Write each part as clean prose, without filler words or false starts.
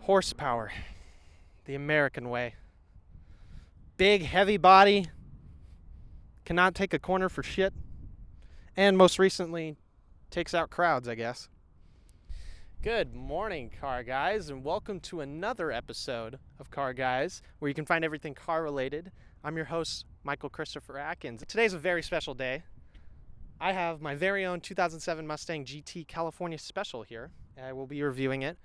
horsepower, the American way. Big, heavy body, cannot take a corner for shit, and most recently, takes out crowds, I guess. Good morning, car guys, and welcome to another episode of Car Guys, where you can find everything car related. I'm your host, Michael Christopher Atkins. Today's a very special day. I have my very own 2007 Mustang GT California Special here. I will be reviewing it.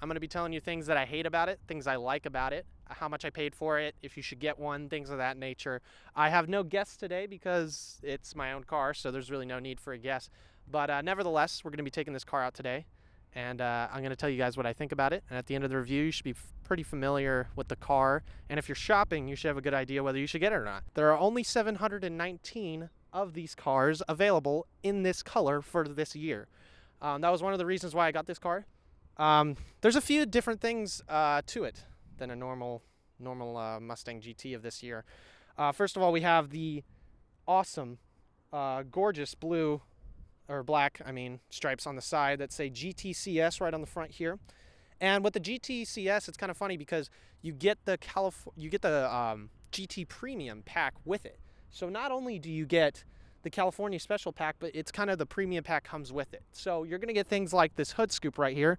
I'm going to be telling you things that I hate about it, things I like about it, how much I paid for it, if you should get one, things of that nature. I have no guests today because it's my own car, so there's really no need for a guest. But nevertheless, we're going to be taking this car out today, and I'm going to tell you guys what I think about it. And at the end of the review, you should be pretty familiar with the car. And if you're shopping, you should have a good idea whether you should get it or not. There are only 719 of these cars available in this color for this year. That was one of the reasons why I got this car. There's a few different things to it than a normal Mustang GT of this year. First of all, we have the awesome, gorgeous blue, or black, stripes on the side that say GTCS right on the front here. And with the GTCS, it's kind of funny because you get the GT Premium pack with it. So not only do you get the California Special pack, but it's kind of the premium pack comes with it. So you're going to get things like this hood scoop right here.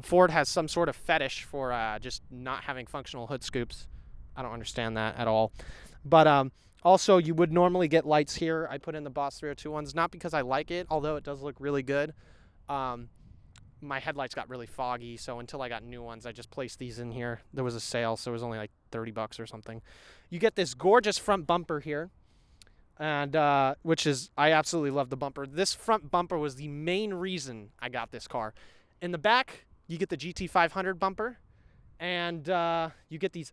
Ford has some sort of fetish for just not having functional hood scoops. I don't understand that at all. But also, you would normally get lights here. I put in the Boss 302 ones, not because I like it, although it does look really good. My headlights got really foggy, so until I got new ones, I just placed these in here. There was a sale, so it was only like $30 or something. You get this gorgeous front bumper here. And which is, I absolutely love the bumper. This front bumper was the main reason I got this car. In the back, you get the GT 500 bumper, and you get these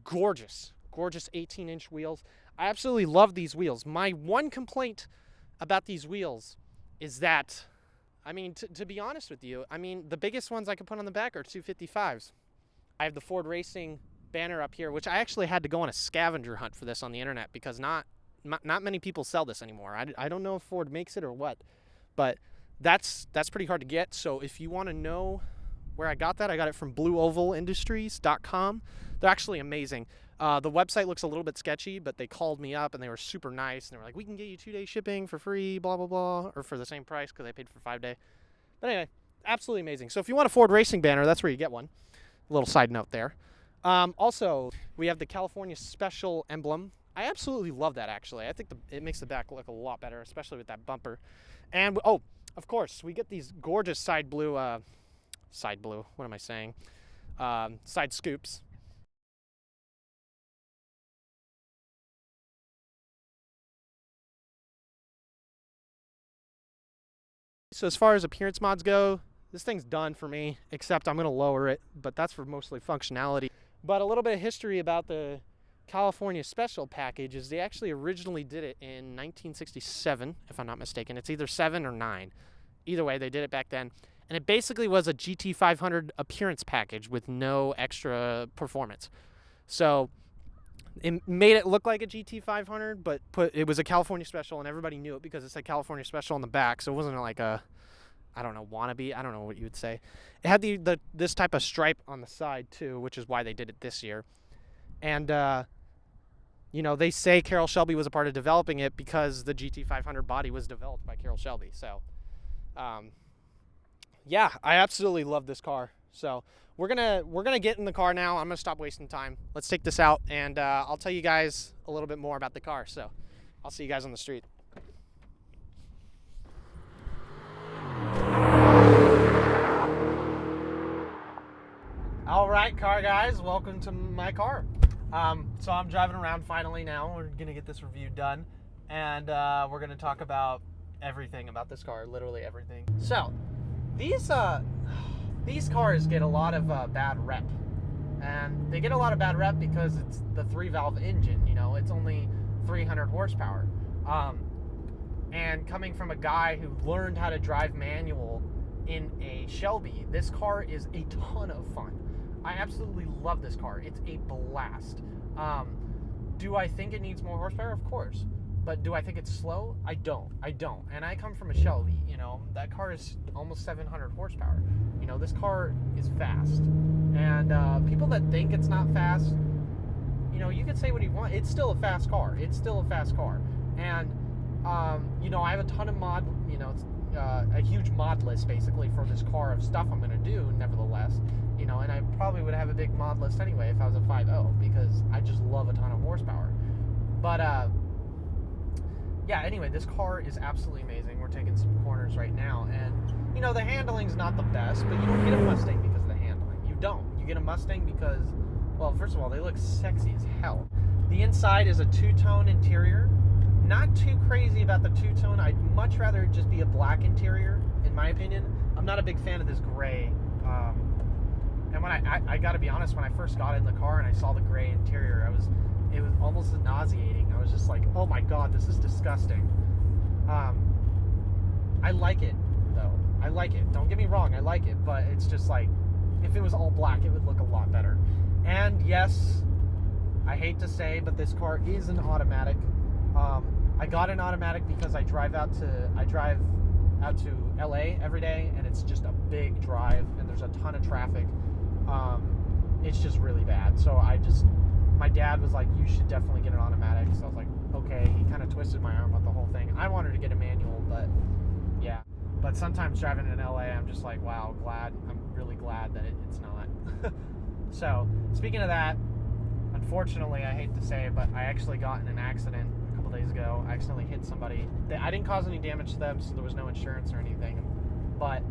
gorgeous 18-inch wheels. I absolutely love these wheels. My one complaint about these wheels is that, to be honest with you, the biggest ones I could put on the back are 255s. I have the Ford Racing banner up here, which I actually had to go on a scavenger hunt for this on the internet because not many people sell this anymore. I don't know if Ford makes it or what, but that's pretty hard to get. So if you want to know where I got that, I got it from blueovalindustries.com. They're actually amazing. The website looks a little bit sketchy, but they called me up and they were super nice. And they were like, we can get you 2-day shipping for free, blah, blah, blah, or for the same price because I paid for 5-day. But anyway, absolutely amazing. So if you want a Ford Racing banner, that's where you get one. A little side note there. Also, we have the California Special emblem. I absolutely love that, actually. I think it makes the back look a lot better, especially with that bumper. And, oh, of course, we get these gorgeous side scoops. So as far as appearance mods go, this thing's done for me, except I'm going to lower it, but that's for mostly functionality. But a little bit of history about the California Special package is they actually originally did it in 1967, if I'm not mistaken. It's either 7 or 9. Either way, they did it back then. And it basically was a GT 500 appearance package with no extra performance. So it made it look like a GT 500, but it was a California Special, and everybody knew it because it said California Special on the back. So it wasn't like a, wannabe. I don't know what you would say. It had this type of stripe on the side, too, which is why they did it this year. And, they say Carroll Shelby was a part of developing it because the GT 500 body was developed by Carroll Shelby. So, yeah, I absolutely love this car. So we're gonna get in the car now. I'm gonna stop wasting time. Let's take this out, and I'll tell you guys a little bit more about the car. So I'll see you guys on the street. All right, car guys, welcome to my car. So I'm driving around finally now. We're gonna get this review done, and we're gonna talk about everything about this car, literally everything. So these cars get a lot of bad rep, and they get a lot of bad rep because it's the 3-valve engine. It's only 300 horsepower, And coming from a guy who learned how to drive manual in a Shelby, this car is a ton of fun. I absolutely love this car. It's a blast. Do I think it needs more horsepower? Of course. But do I think it's slow? I don't. And I come from a Shelby, you know. That car is almost 700 horsepower. You know, this car is fast. And people that think it's not fast, you know, you can say what you want. It's still a fast car. And, you know, I have a ton of mod, you know, a huge mod list basically for this car of stuff I'm going to do, nevertheless. You know, and I probably would have a big mod list anyway if I was a 5.0 because I just love a ton of horsepower. But, yeah, anyway, this car is absolutely amazing. We're taking some corners right now, and, you know, the handling's not the best, but you don't get a Mustang because of the handling. You don't. You get a Mustang because, well, first of all, they look sexy as hell. The inside is a two-tone interior. Not too crazy about the two-tone. I'd much rather it just be a black interior, in my opinion. I'm not a big fan of this gray. And when I got to be honest, when I first got in the car and I saw the gray interior, it was almost nauseating. I was just like, oh my god, this is disgusting. I like it, though. I like it. Don't get me wrong, I like it. But it's just like, if it was all black, it would look a lot better. And yes, I hate to say, but this car is an automatic. I got an automatic because I drive out to LA every day, and it's just a big drive, and there's a ton of traffic. It's just really bad. So my dad was like, you should definitely get an automatic. So I was like, okay. He kind of twisted my arm with the whole thing. I wanted to get a manual, but yeah. But sometimes driving in LA, I'm just like, wow, I'm really glad that it's not. So, speaking of that, unfortunately, I hate to say it, but I actually got in an accident a couple days ago. I accidentally hit somebody. I didn't cause any damage to them, so there was no insurance or anything. But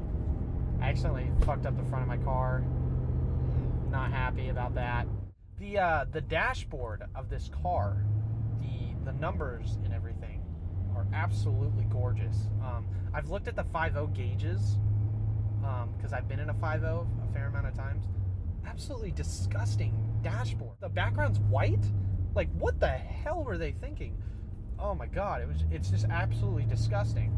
I accidentally fucked up the front of my car. Not happy about that. The dashboard of this car, the numbers and everything are absolutely gorgeous. I've looked at the 5.0 gauges because I've been in a 5.0 a fair amount of times. Absolutely disgusting dashboard. The background's white. Like, what the hell were they thinking? Oh my god, it's just absolutely disgusting.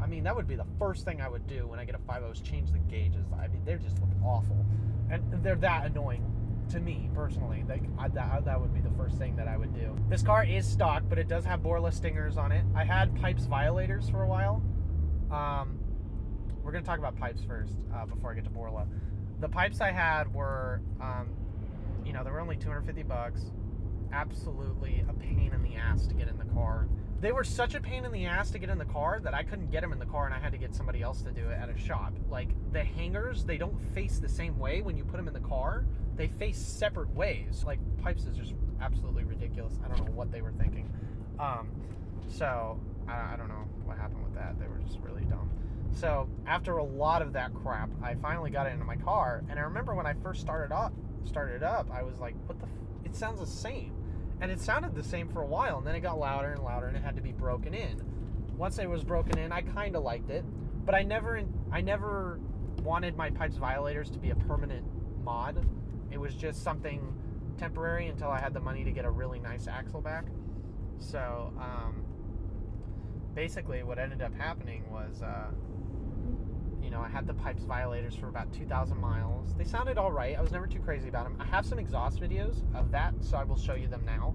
I mean, that would be the first thing I would do when I get a 5.0 is change the gauges. I mean, they just look awful, and they're that annoying to me personally. That would be the first thing that I would do. This car is stock, but it does have Borla stingers on it. I had Pypes violators for a while. We're gonna talk about Pypes first before I get to Borla. The Pypes I had were, you know, they were only $250. Absolutely a pain in the ass to get in the car. They were such a pain in the ass to get in the car that I couldn't get them in the car, and I had to get somebody else to do it at a shop. Like, the hangers, they don't face the same way when you put them in the car. They face separate ways. Like, Pypes is just absolutely ridiculous. I don't know what they were thinking. So, I don't know what happened with that. They were just really dumb. So, after a lot of that crap, I finally got it into my car, and I remember when I first started it up, I was like, what the it sounds the same. And it sounded the same for a while, and then it got louder and louder, and it had to be broken in. Once it was broken in, I kind of liked it, but I never wanted my Pypes violators to be a permanent mod. It was just something temporary until I had the money to get a really nice axle back. So, basically what ended up happening was, you know, I had the Pypes violators for about 2,000 miles. They sounded all right. I was never too crazy about them. I have some exhaust videos of that, so I will show you them now.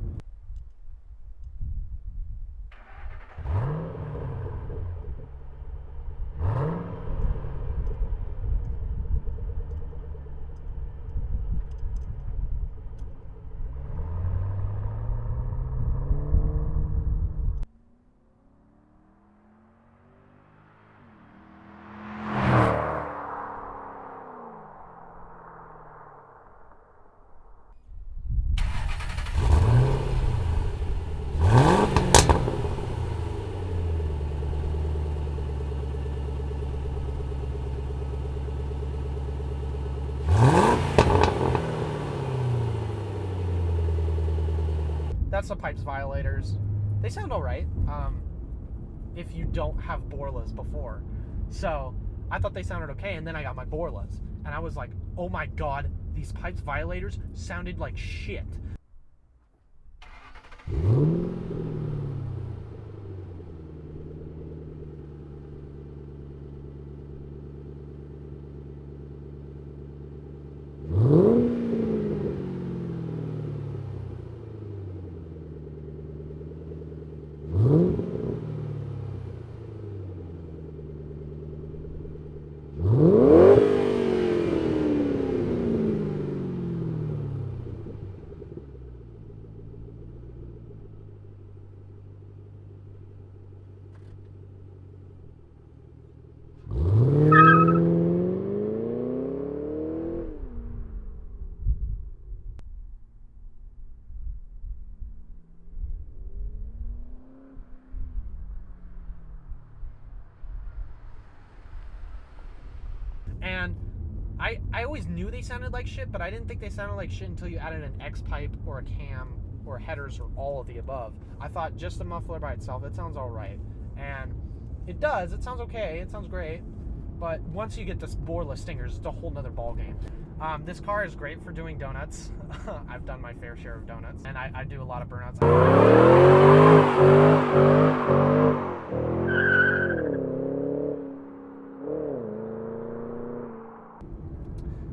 That's the Pypes violators. They sound all right if you don't have Borlas before. So I thought they sounded okay, and then I got my Borlas, and I was like, oh my god, these Pypes violators sounded like shit. And I always knew they sounded like shit, but I didn't think they sounded like shit until you added an X pipe or a cam or headers or all of the above. I thought just the muffler by itself, it sounds all right. And it does. It sounds okay. It sounds great. But once you get this Borla stingers, it's a whole nother ball game. This car is great for doing donuts. I've done my fair share of donuts, and I do a lot of burnouts.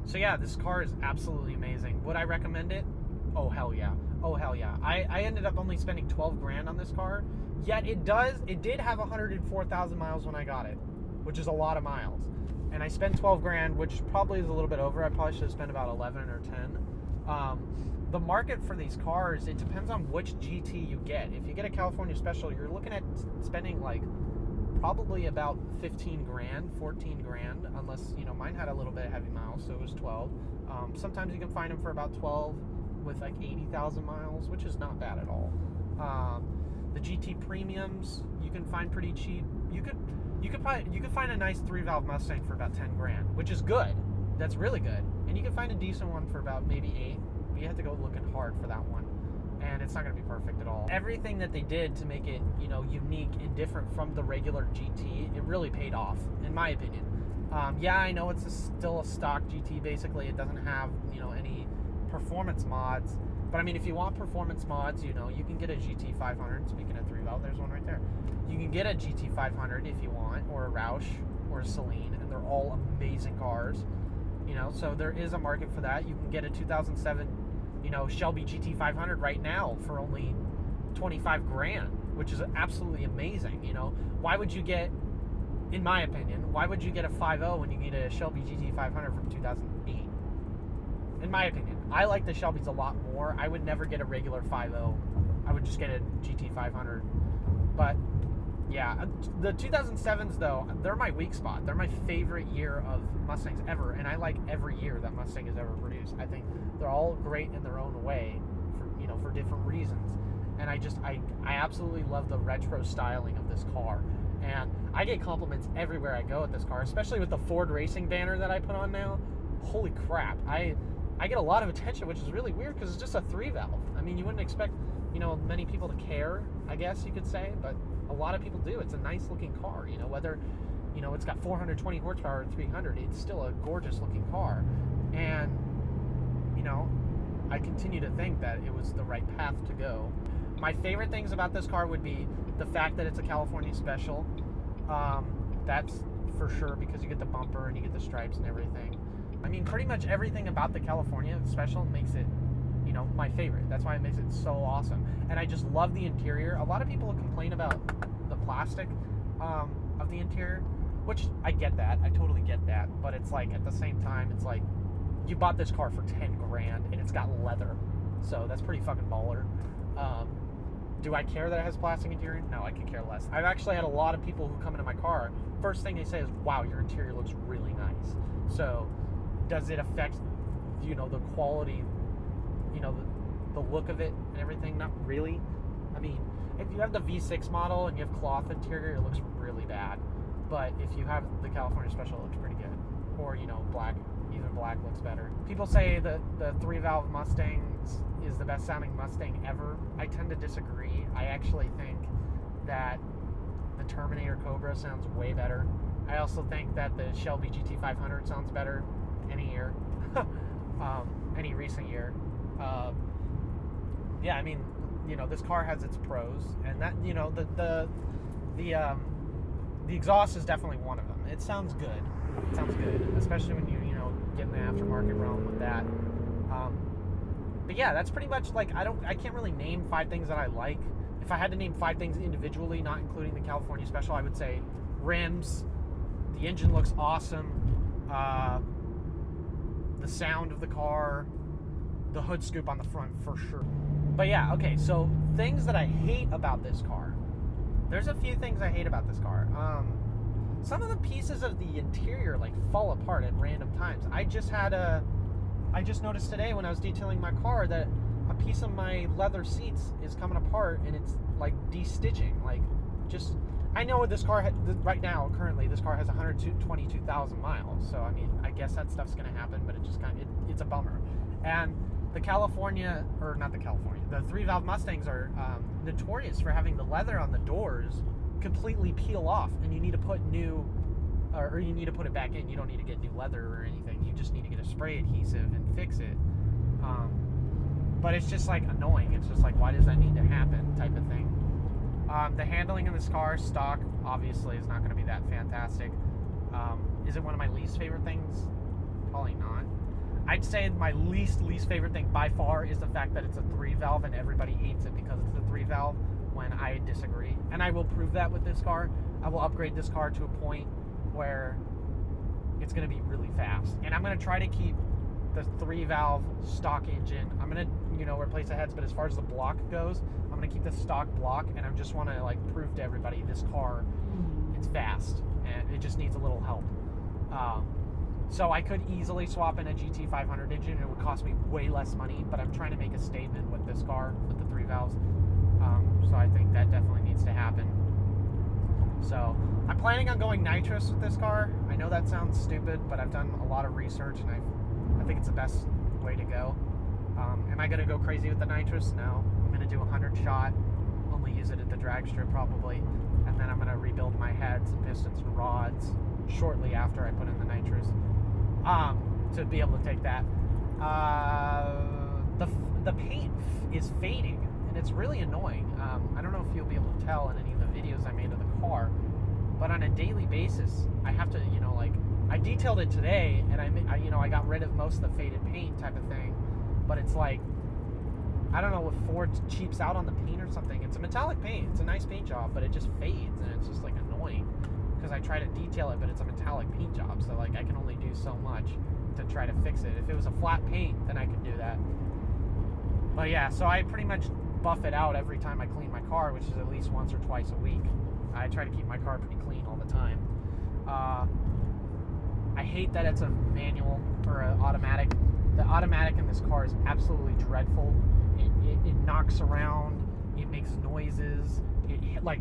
So yeah, this car is absolutely amazing. Would I recommend it? Oh hell yeah. Oh hell yeah. I ended up only spending 12 grand on this car, yet it did have 104,000 miles when I got it, which is a lot of miles. And I spent 12 grand, which probably is a little bit over. I probably should have spent about 11 or 10. The market for these cars, it depends on which GT you get. If you get a California Special, you're looking at spending like probably about 15 grand, 14 grand, unless, you know, mine had a little bit of heavy miles, so it was 12. Sometimes you can find them for about 12 with like 80,000 miles, which is not bad at all. The GT premiums you can find pretty cheap. You could find a nice 3-valve Mustang for about 10 grand, which is good. That's really good. And you can find a decent one for about maybe 8, but you have to go looking hard for that one. And it's not going to be perfect at all. Everything that they did to make it, you know, unique and different from the regular GT, it really paid off, in my opinion. Yeah, I know it's still a stock GT, basically. It doesn't have, you know, any performance mods. But I mean, if you want performance mods, you know, you can get a GT 500. Speaking of 3-valve, there's one right there. You can get a GT 500 if you want, or a Roush, or a Celine, and they're all amazing cars. You know, so there is a market for that. You can get a 2007, you know, Shelby GT 500 right now for only 25 grand, which is absolutely amazing. You know, why would you get, in my opinion, why would you get a 5.0 when you get a Shelby GT 500 from 2008? In my opinion, I like the Shelbys a lot more. I would never get a regular 5.0. I would just get a GT 500. But yeah, the 2007s though, they're my weak spot. They're my favorite year of Mustangs ever, and I like every year that Mustang has ever produced. I think they're all great in their own way, for, you know, for different reasons. And I absolutely love the retro styling of this car. And I get compliments everywhere I go with this car, especially with the Ford Racing banner that I put on now. Holy crap. I get a lot of attention, which is really weird because it's just a 3-valve. I mean, you wouldn't expect, you know, many people to care, I guess you could say, but a lot of people do. It's a nice looking car, you know, whether, you know, it's got 420 horsepower or 300, it's still a gorgeous looking car. And, you know, I continue to think that it was the right path to go. My favorite things about this car would be the fact that it's a California Special. That's for sure, because you get the bumper and you get the stripes and everything. I mean, pretty much everything about the California Special makes it, you know, my favorite. That's why it makes it so awesome. And I just love the interior. A lot of people complain about the plastic of the interior, which I get that. I totally get that. But it's like, at the same time, it's like, you bought this car for 10 grand and it's got leather. So that's pretty fucking baller. Do I care that it has plastic interior? No, I could care less. I've actually had a lot of people who come into my car, first thing they say is, wow, your interior looks really nice. So does it affect, you know, the quality, you know, the look of it and everything? Not really. I mean, if you have the V6 model and you have cloth interior, it looks really bad. But if you have the California Special, it looks pretty good. Or, you know, black, even black looks better. People say that the 3-valve Mustang is the best sounding Mustang ever. I tend to disagree. I actually think that the Terminator Cobra sounds way better. I also think that the Shelby GT 500 sounds better any year, any recent year. Yeah, I mean, you know, this car has its pros, and that, you know, the exhaust is definitely one of them. It sounds good. It sounds good, especially when you know, get in the aftermarket realm with that. But yeah, that's pretty much, like, I can't really name 5 things that I like. If I had to name 5 things individually, not including the California Special, I would say rims, the engine looks awesome, the sound of the car, the hood scoop on the front for sure. But yeah, okay, so things that I hate about this car. There's a few things I hate about this car. Some of the pieces of the interior like fall apart at random times. I just noticed today when I was detailing my car that a piece of my leather seats is coming apart and it's like de-stitching. Like, just, I know this car, right now, currently, this car has 122,000 miles. So, I mean, I guess that stuff's going to happen, but it just kind of, it's a bummer. And the California, or not the California, the 3-valve Mustangs are notorious for having the leather on the doors completely peel off, and you need to put new, or you need to put it back in. You don't need to get new leather or anything. You just need to get a spray adhesive and fix it. But it's just like annoying. It's just like, why does that need to happen type of thing. The handling in this car, stock, obviously is not going to be that fantastic. Is it one of my least favorite things? Probably not. I'd say my least favorite thing by far is the fact that it's a 3-valve and everybody hates it because it's a 3-valve, when I disagree. And I will prove that with this car. I will upgrade this car to a point where it's going to be really fast. And I'm going to try to keep the 3-valve stock engine. I'm going to, replace the heads, but as far as the block goes, I'm going to keep the stock block, and I just want to like prove to everybody this car, it's fast, and it just needs a little help. So I could easily swap in a GT 500 engine, and it would cost me way less money, but I'm trying to make a statement with this car, with the 3 valves. So I think that definitely needs to happen. So I'm planning on going nitrous with this car. I know that sounds stupid, but I've done a lot of research, and I think it's the best way to go. Am I going to go crazy with the nitrous? No. I'm going to do a 100 shot, only use it at the drag strip probably, and then I'm going to rebuild my heads and pistons and rods shortly after I put in the nitrous, to be able to take that. The paint is fading, and it's really annoying. I don't know if you'll be able to tell in any of the videos I made of the car, but on a daily basis, I have to, I detailed it today, and I got rid of most of the faded paint type of thing, but it's like, I don't know if Ford cheaps out on the paint or something. It's a metallic paint. It's a nice paint job, but it just fades, and it's just like annoying because I try to detail it, but it's a metallic paint job, so like I can only do so much to try to fix it. If it was a flat paint, then I could do that. But yeah, so I pretty much buff it out every time I clean my car, which is at least once or twice a week. I try to keep my car pretty clean all the time. I hate that it's a manual or an automatic. The automatic in this car is absolutely dreadful. It knocks around. It makes noises. It like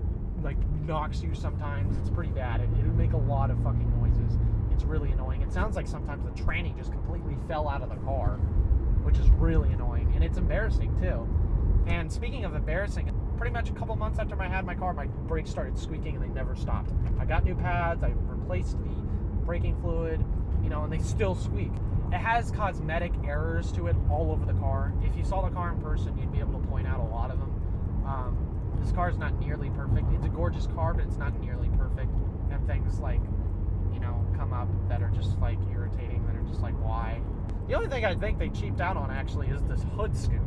knocks you sometimes. It's pretty bad. It'll make a lot of fucking noises. It's really annoying. It sounds like sometimes the tranny just completely fell out of the car, which is really annoying. And it's embarrassing too. And speaking of embarrassing, pretty much a couple months after I had my car, my brakes started squeaking and they never stopped. I got new pads. I replaced the braking fluid, and they still squeak. It has cosmetic errors to it all over the car. If you saw the car in person, you'd be able to point out a lot of them. This car is not nearly perfect. It's a gorgeous car, but it's not nearly perfect. And things like, come up that are just like irritating, that are just like, why? The only thing I think they cheaped out on actually is this hood scoop.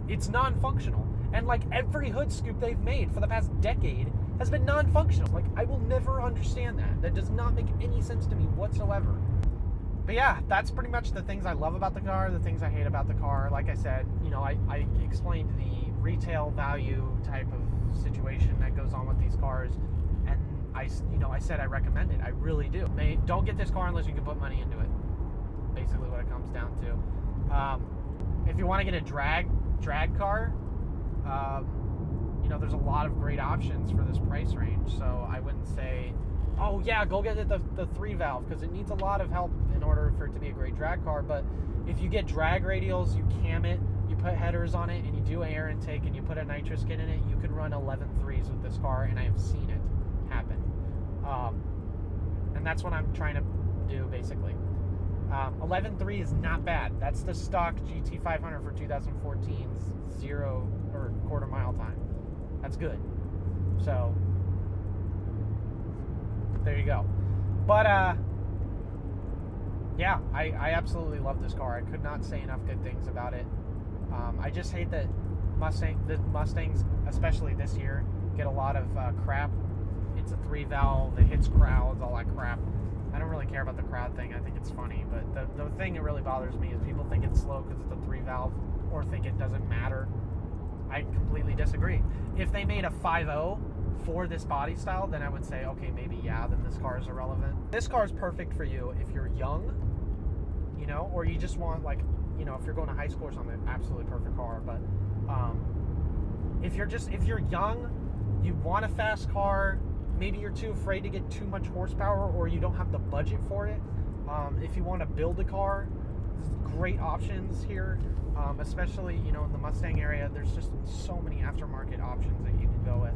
It's non-functional. And like every hood scoop they've made for the past decade has been non-functional. Like, I will never understand that. That does not make any sense to me whatsoever. But yeah, that's pretty much the things I love about the car, the things I hate about the car. Like I said, I explained the retail value type of situation that goes on with these cars, and I said I recommend it. I really do. Don't get this car unless you can put money into it. Basically what it comes down to. If you want to get a drag car, there's a lot of great options for this price range. So I wouldn't say, oh yeah, go get it the 3-valve, because it needs a lot of help in order for it to be a great drag car. But if you get drag radials, you cam it, you put headers on it, and you do air intake, and you put a nitrous kit in it, you can run 11.3s with this car, and I have seen it happen. And that's what I'm trying to do, basically. 11.3 is not bad. That's the stock GT 500 for 2014's 0 or quarter mile time. That's good. So there you go. But yeah, I absolutely love this car. I could not say enough good things about it. I just hate that the Mustangs, especially this year, get a lot of crap. It's a 3-valve, it hits crowds, all that crap. I don't really care about the crowd thing. I think it's funny, but the thing that really bothers me is people think it's slow because it's a 3-valve, or think it doesn't matter. I completely disagree. If they made a 5.0 for this body style, then I would say, okay, maybe yeah, then this car is irrelevant. This car is perfect for you if you're young, or you just want, like, if you're going to high school or something, absolutely perfect car. But if you're young, you want a fast car, maybe you're too afraid to get too much horsepower, or you don't have the budget for it. If you want to build a car, great options here, especially, you know, in the Mustang area. There's just so many aftermarket options that you can go with.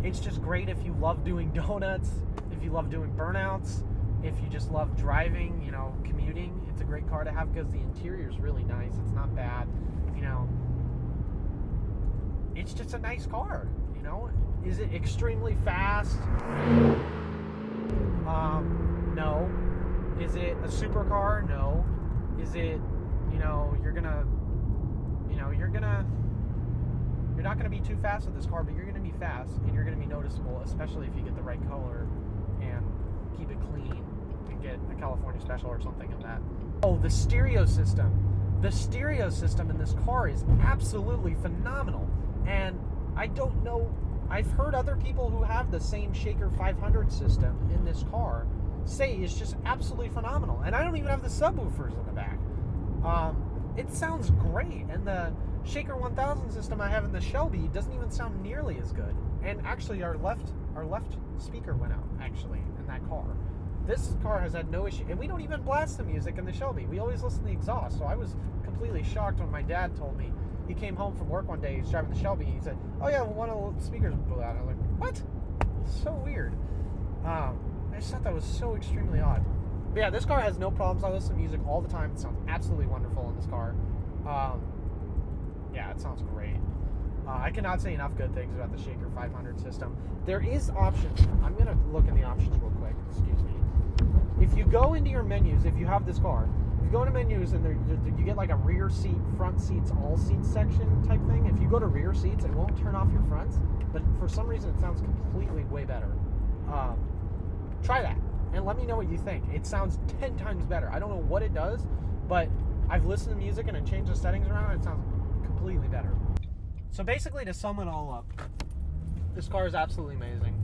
It's just great if you love doing donuts, if you love doing burnouts, if you just love driving, you know, commuting. It's a great car to have because the interior is really nice. It's not bad, you know. It's just a nice car, you know. Is it extremely fast? No. Is it a supercar? No. Is it, you know, you're not gonna be too fast with this car, but you're gonna be fast and you're gonna be noticeable, especially if you get the right color and keep it clean and get a California Special or something of that. Oh, the stereo system. The stereo system in this car is absolutely phenomenal. And I don't know, I've heard other people who have the same Shaker 500 system in this car say it's just absolutely phenomenal. And I don't even have the subwoofers in the back. It sounds great. And the Shaker 1000 system I have in the Shelby doesn't even sound nearly as good. And actually our left speaker went out, actually, in that car. This car has had no issue. And we don't even blast the music in the Shelby. We always listen to the exhaust. So I was completely shocked when my dad told me. He came home from work one day, he was driving the Shelby, he said, oh yeah, well, one of the speakers blew out. I was like, what? So weird. I just thought that was so extremely odd. But yeah, this car has no problems. I listen to music all the time. It sounds absolutely wonderful in this car. Yeah, it sounds great. I cannot say enough good things about the Shaker 500 system. There is options. I'm going to look in the options real quick. Excuse me. If you go into your menus, if you have this car, if you go into menus and you get like a rear seat, front seats, all seats section type thing. If you go to rear seats, it won't turn off your fronts, but for some reason it sounds completely way better. Try that and let me know what you think. It sounds 10 times better. I don't know what it does, but I've listened to music and I changed the settings around and it sounds completely better. So basically, to sum it all up, this car is absolutely amazing.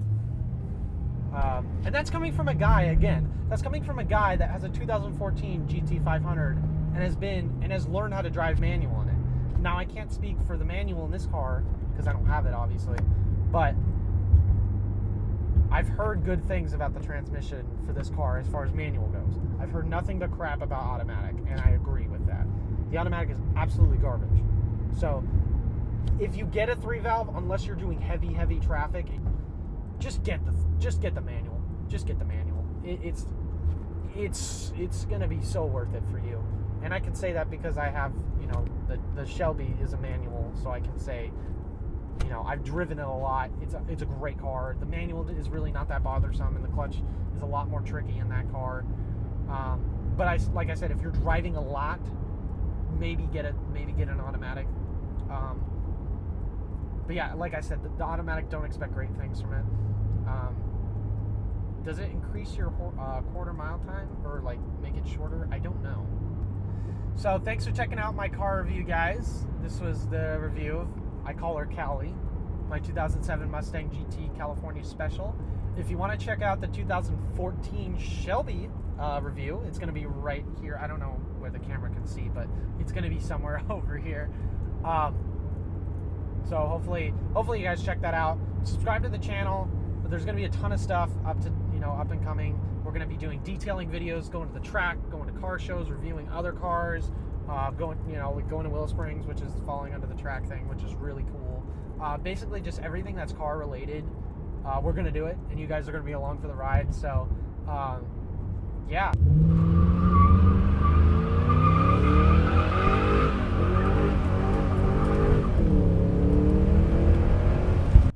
And that's coming from a guy, again, that's coming from a guy that has a 2014 GT 500 and has learned how to drive manual in it. Now, I can't speak for the manual in this car because I don't have it, obviously, but I've heard good things about the transmission for this car as far as manual goes. I've heard nothing but crap about automatic, and I agree with that. The automatic is absolutely garbage. So if you get a 3-valve, unless you're doing heavy traffic, just get the manual. Just get the manual. It's gonna be so worth it for you. And I can say that because I have, you know, the Shelby is a manual, so I can say, you know, I've driven it a lot. It's a great car. The manual is really not that bothersome, and the clutch is a lot more tricky in that car. But like I said, if you're driving a lot, maybe get an automatic. But yeah, like I said, the automatic, don't expect great things from it. Does it increase your quarter mile time or like make it shorter? I don't know. So thanks for checking out my car review, guys. This was the review of, I call her Callie, my 2007 Mustang GT California Special. If you want to check out the 2014 Shelby review, it's going to be right here. I don't know where the camera can see, but it's going to be somewhere over here. So hopefully you guys check that out. Subscribe to the channel. But there's going to be a ton of stuff up and coming. We're going to be doing detailing videos, going to the track, going to car shows, reviewing other cars, going to Willow Springs, which is falling under the track thing, which is really cool. Basically, just everything that's car related. We're going to do it, and you guys are going to be along for the ride. So, yeah.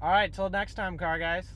All right, till next time, car guys.